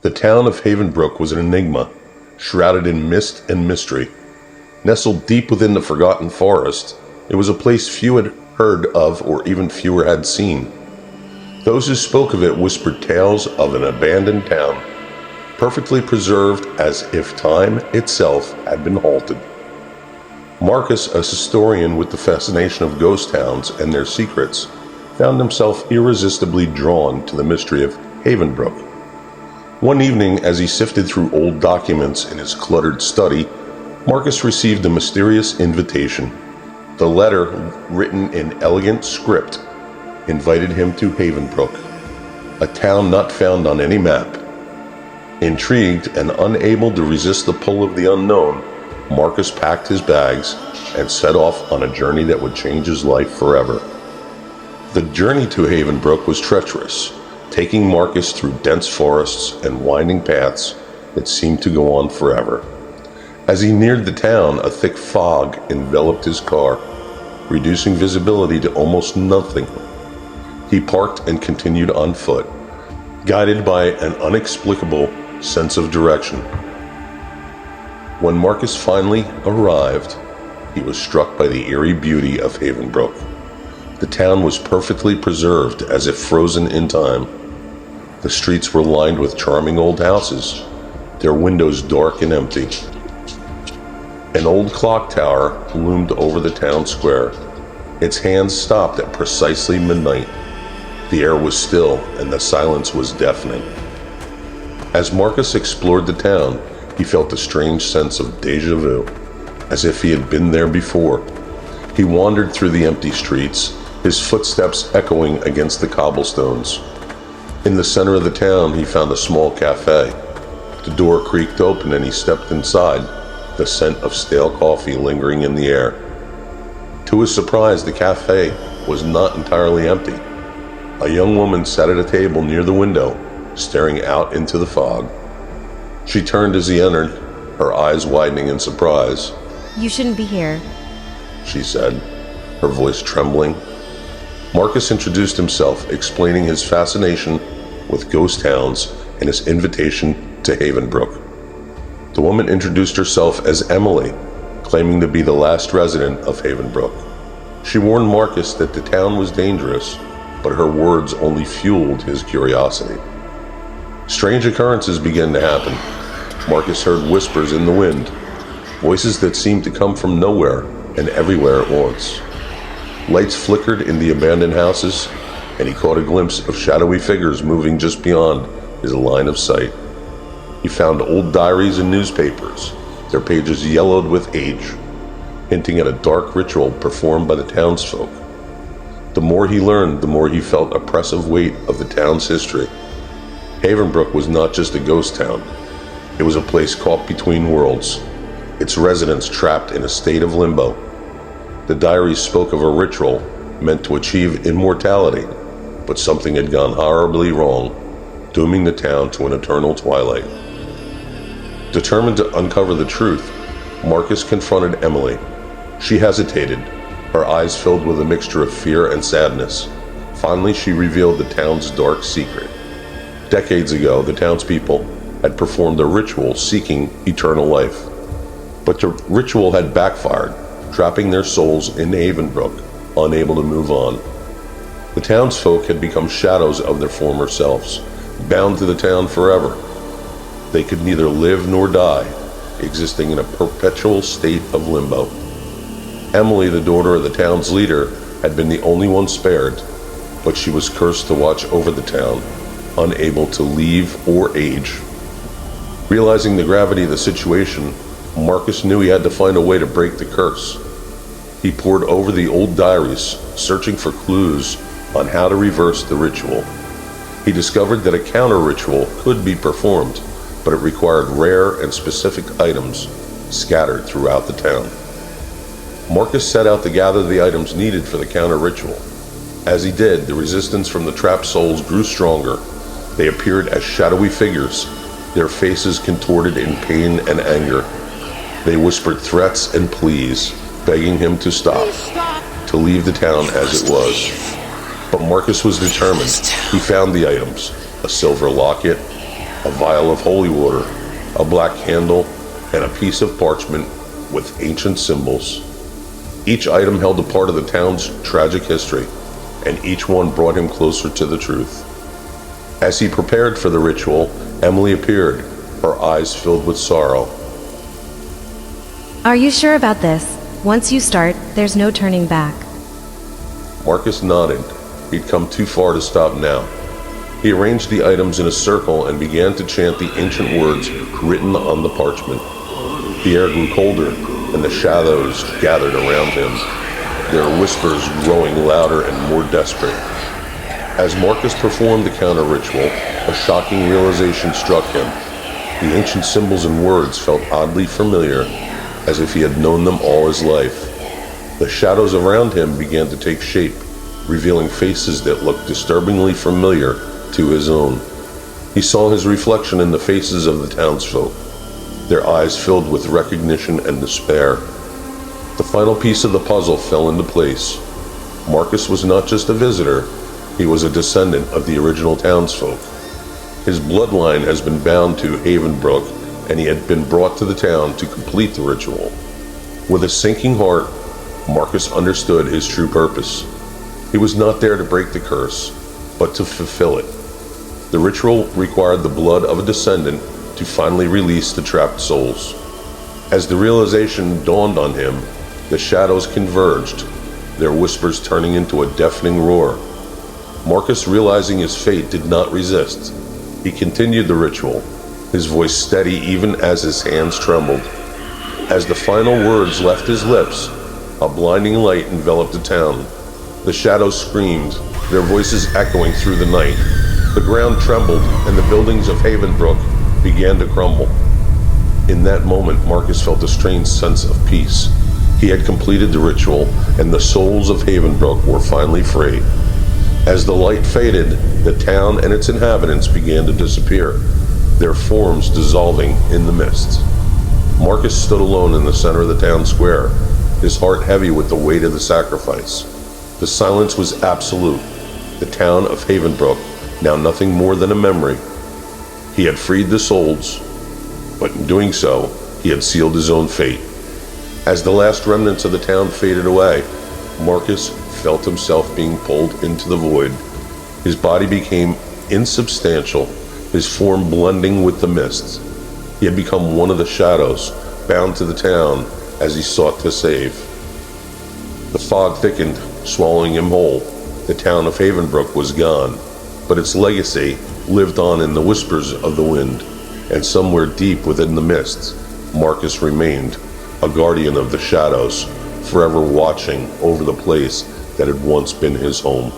The town of Havenbrook was an enigma, shrouded in mist and mystery. Nestled deep within the forgotten forest, it was a place few had heard of or even fewer had seen. Those who spoke of it whispered tales of an abandoned town, perfectly preserved as if time itself had been halted. Marcus, a historian with the fascination of ghost towns and their secrets, found himself irresistibly drawn to the mystery of Havenbrook. One evening, as he sifted through old documents in his cluttered study, Marcus received a mysterious invitation. The letter, written in elegant script, invited him to Havenbrook, a town not found on any map. Intrigued and unable to resist the pull of the unknown, Marcus packed his bags and set off on a journey that would change his life forever. The journey to Havenbrook was treacherous, taking Marcus through dense forests and winding paths that seemed to go on forever. As he neared the town, a thick fog enveloped his car, reducing visibility to almost nothing. He parked and continued on foot, guided by an inexplicable sense of direction. When Marcus finally arrived, he was struck by the eerie beauty of Havenbrook. The town was perfectly preserved, as if frozen in time. The streets were lined with charming old houses, their windows dark and empty. An old clock tower loomed over the town square. Its hands stopped at precisely midnight. The air was still, and the silence was deafening. As Marcus explored the town, he felt a strange sense of déjà vu, as if he had been there before. He wandered through the empty streets, his footsteps echoing against the cobblestones. In the center of the town, he found a small cafe. The door creaked open and he stepped inside, the scent of stale coffee lingering in the air. To his surprise, the cafe was not entirely empty. A young woman sat at a table near the window, staring out into the fog. She turned as he entered, her eyes widening in surprise. "You shouldn't be here," she said, her voice trembling. Marcus introduced himself, explaining his fascination with ghost towns and his invitation to Havenbrook. The woman introduced herself as Emily, claiming to be the last resident of Havenbrook. She warned Marcus that the town was dangerous, but her words only fueled his curiosity. Strange occurrences began to happen. Marcus heard whispers in the wind, voices that seemed to come from nowhere and everywhere at once. Lights flickered in the abandoned houses, and he caught a glimpse of shadowy figures moving just beyond his line of sight. He found old diaries and newspapers, their pages yellowed with age, hinting at a dark ritual performed by the townsfolk. The more he learned, the more he felt oppressive weight of the town's history. Havenbrook was not just a ghost town. It was a place caught between worlds, its residents trapped in a state of limbo. The diaries spoke of a ritual meant to achieve immortality, but something had gone horribly wrong, dooming the town to an eternal twilight. Determined to uncover the truth, Marcus confronted Emily. She hesitated, her eyes filled with a mixture of fear and sadness. Finally, she revealed the town's dark secret. Decades ago, the townspeople had performed a ritual seeking eternal life. But the ritual had backfired, trapping their souls in Havenbrook, unable to move on. The townsfolk had become shadows of their former selves, bound to the town forever. They could neither live nor die, existing in a perpetual state of limbo. Emily, the daughter of the town's leader, had been the only one spared, but she was cursed to watch over the town, unable to leave or age. Realizing the gravity of the situation, Marcus knew he had to find a way to break the curse. He pored over the old diaries, searching for clues on how to reverse the ritual. He discovered that a counter-ritual could be performed, but it required rare and specific items scattered throughout the town. Marcus set out to gather the items needed for the counter-ritual. As he did, the resistance from the trapped souls grew stronger. They appeared as shadowy figures, their faces contorted in pain and anger. They whispered threats and pleas, begging him to stop, to leave the town as it was. But Marcus was determined. He found the items: a silver locket, a vial of holy water, a black candle, and a piece of parchment with ancient symbols. Each item held a part of the town's tragic history, and each one brought him closer to the truth. As he prepared for the ritual, Emily appeared, her eyes filled with sorrow. Are you sure about this? Once you start, there's no turning back. Marcus nodded. He'd come too far to stop now. He arranged the items in a circle and began to chant the ancient words written on the parchment. The air grew colder, and the shadows gathered around him, their whispers growing louder and more desperate. As Marcus performed the counter ritual, a shocking realization struck him. The ancient symbols and words felt oddly familiar, as if he had known them all his life. The shadows around him began to take shape, revealing faces that looked disturbingly familiar to his own. He saw his reflection in the faces of the townsfolk, their eyes filled with recognition and despair. The final piece of the puzzle fell into place. Marcus was not just a visitor, he was a descendant of the original townsfolk. His bloodline has been bound to Havenbrook, and he had been brought to the town to complete the ritual. With a sinking heart, Marcus understood his true purpose. He was not there to break the curse, but to fulfill it. The ritual required the blood of a descendant to finally release the trapped souls. As the realization dawned on him, the shadows converged, their whispers turning into a deafening roar. Marcus, realizing his fate, did not resist. He continued the ritual, his voice steady even as his hands trembled. As the final words left his lips, a blinding light enveloped the town. The shadows screamed, their voices echoing through the night. The ground trembled, and the buildings of Havenbrook began to crumble. In that moment, Marcus felt a strange sense of peace. He had completed the ritual, and the souls of Havenbrook were finally free. As the light faded, the town and its inhabitants began to disappear, their forms dissolving in the mist. Marcus stood alone in the center of the town square, his heart heavy with the weight of the sacrifice. The silence was absolute. The town of Havenbrook, now nothing more than a memory. He had freed the souls, but in doing so, he had sealed his own fate. As the last remnants of the town faded away, Marcus felt himself being pulled into the void. His body became insubstantial, his form blending with the mist. He had become one of the shadows, bound to the town as he sought to save. The fog thickened, swallowing him whole. The town of Havenbrook was gone, but its legacy lived on in the whispers of the wind, and somewhere deep within the mist, Marcus remained, a guardian of the shadows, forever watching over the place that had once been his home.